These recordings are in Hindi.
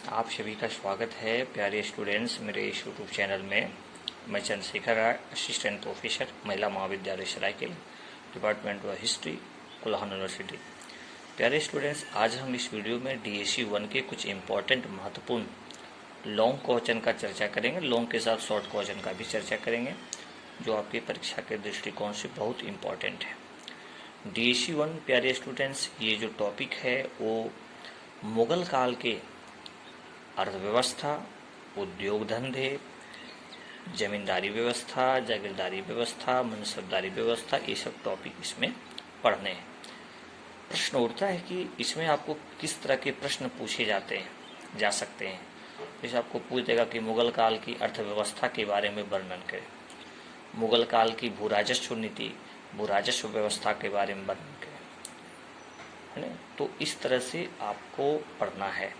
आप सभी का स्वागत है प्यारे स्टूडेंट्स मेरे इस यूट्यूब चैनल में। मैं चंद्रशेखर राय, असिस्टेंट प्रोफेसर, महिला महाविद्यालय Saraikela, department of history, Kolhan university. प्यारे स्टूडेंट्स, आज हम इस वीडियो में DSC 1 के कुछ इम्पोर्टेंट महत्वपूर्ण लॉन्ग क्वेश्चन का चर्चा करेंगे। लॉन्ग के साथ शॉर्ट क्वेश्चन का भी चर्चा करेंगे, जो आपकी परीक्षा के दृष्टिकोण से बहुत इम्पोर्टेंट है। DSC 1 प्यारे स्टूडेंट्स, ये जो टॉपिक है वो मुगल काल के अर्थव्यवस्था, उद्योग धंधे, जमींदारी व्यवस्था, जागीरदारी व्यवस्था, मनसबदारी व्यवस्था, ये सब टॉपिक इसमें पढ़ने हैं। प्रश्न उठता है कि इसमें आपको किस तरह के प्रश्न पूछे जा सकते हैं। जैसे आपको पूछ देगा कि मुगल काल की अर्थव्यवस्था के बारे में वर्णन करें, मुगल काल की भू राजस्व नीति, भू राजस्व व्यवस्था के बारे में वर्णन करें, है ना। तो इस तरह से आपको पढ़ना है।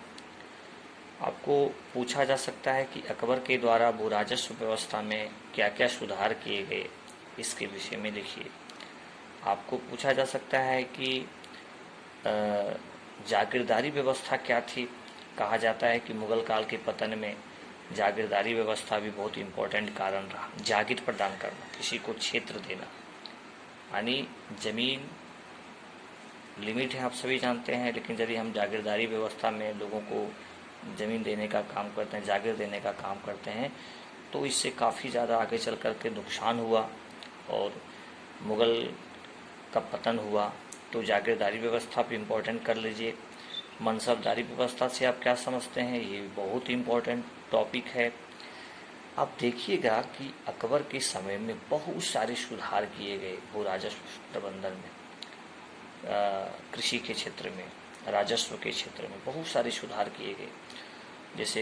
आपको पूछा जा सकता है कि अकबर के द्वारा भू राजस्व व्यवस्था में क्या क्या सुधार किए गए, इसके विषय में लिखिए। आपको पूछा जा सकता है कि जागीरदारी व्यवस्था क्या थी। कहा जाता है कि मुगल काल के पतन में जागीरदारी व्यवस्था भी बहुत इम्पोर्टेंट कारण रहा। जागीर प्रदान करना, किसी को क्षेत्र देना, यानी जमीन लिमिट है, आप सभी जानते हैं, लेकिन यदि हम जागीरदारी व्यवस्था में लोगों को ज़मीन देने का काम करते हैं, जागीर देने का काम करते हैं, तो इससे काफ़ी ज़्यादा आगे चल कर के नुकसान हुआ और मुग़ल का पतन हुआ। तो जागीरदारी व्यवस्था भी इम्पोर्टेंट कर लीजिए। मनसबदारी व्यवस्था से आप क्या समझते हैं, ये बहुत इम्पोर्टेंट टॉपिक है। आप देखिएगा कि अकबर के समय में बहुत सारे सुधार किए गए भू राजस्व प्रबंधन में, कृषि के क्षेत्र में, राजस्व के क्षेत्र में बहुत सारे सुधार किए गए। जैसे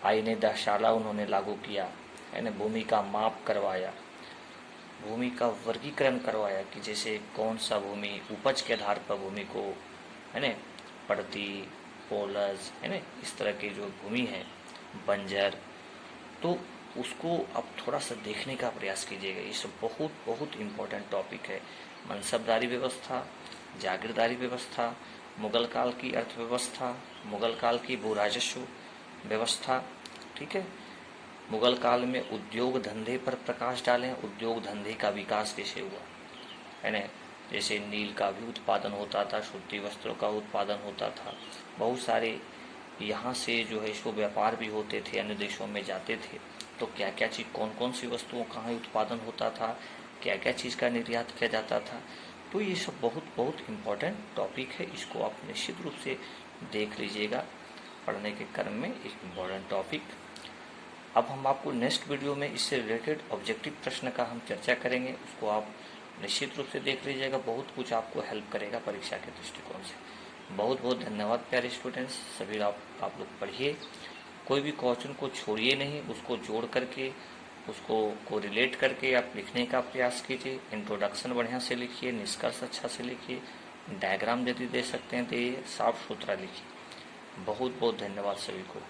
आईने दहशाला उन्होंने लागू किया, है ना। भूमि का माप करवाया, भूमि का वर्गीकरण करवाया कि जैसे कौन सा भूमि उपज के आधार पर भूमि को, है ना, पड़ती, पोलस, है ना, इस तरह की जो भूमि है, बंजर, तो उसको आप थोड़ा सा देखने का प्रयास कीजिएगा। ये सब बहुत बहुत इम्पोर्टेंट टॉपिक है। मनसबदारी व्यवस्था, जागीरदारी व्यवस्था, मुगल काल की अर्थव्यवस्था, मुगल काल की भू राजस्व व्यवस्था, ठीक है। मुगल काल में उद्योग धंधे पर प्रकाश डालें, उद्योग धंधे का विकास कैसे हुआ, है ना। जैसे नील का भी उत्पादन होता था, सूती वस्त्रों का उत्पादन होता था, बहुत सारे यहाँ से जो है सो व्यापार भी होते थे, अन्य देशों में जाते थे। तो क्या क्या चीज़, कौन कौन सी वस्तुओं कहाँ उत्पादन होता था, क्या क्या चीज़ का निर्यात किया जाता था। तो ये सब बहुत बहुत इम्पोर्टेंट टॉपिक है। इसको आप निश्चित रूप से देख लीजिएगा पढ़ने के क्रम में, एक इम्पोर्टेंट टॉपिक। अब हम आपको नेक्स्ट वीडियो में इससे रिलेटेड ऑब्जेक्टिव प्रश्न का हम चर्चा करेंगे, उसको आप निश्चित रूप से देख लीजिएगा। बहुत कुछ आपको हेल्प करेगा परीक्षा के दृष्टिकोण से। बहुत बहुत धन्यवाद प्यारे स्टूडेंट्स, सभी आप लोग पढ़िए, कोई भी क्वेश्चन को छोड़िए नहीं, उसको जोड़ करके, उसको रिलेट करके आप लिखने का प्रयास कीजिए। इंट्रोडक्शन बढ़िया से लिखिए, निष्कर्ष अच्छा से लिखिए, डायग्राम यदि दे सकते हैं तो ये साफ सुथरा लिखिए। बहुत बहुत धन्यवाद सभी को।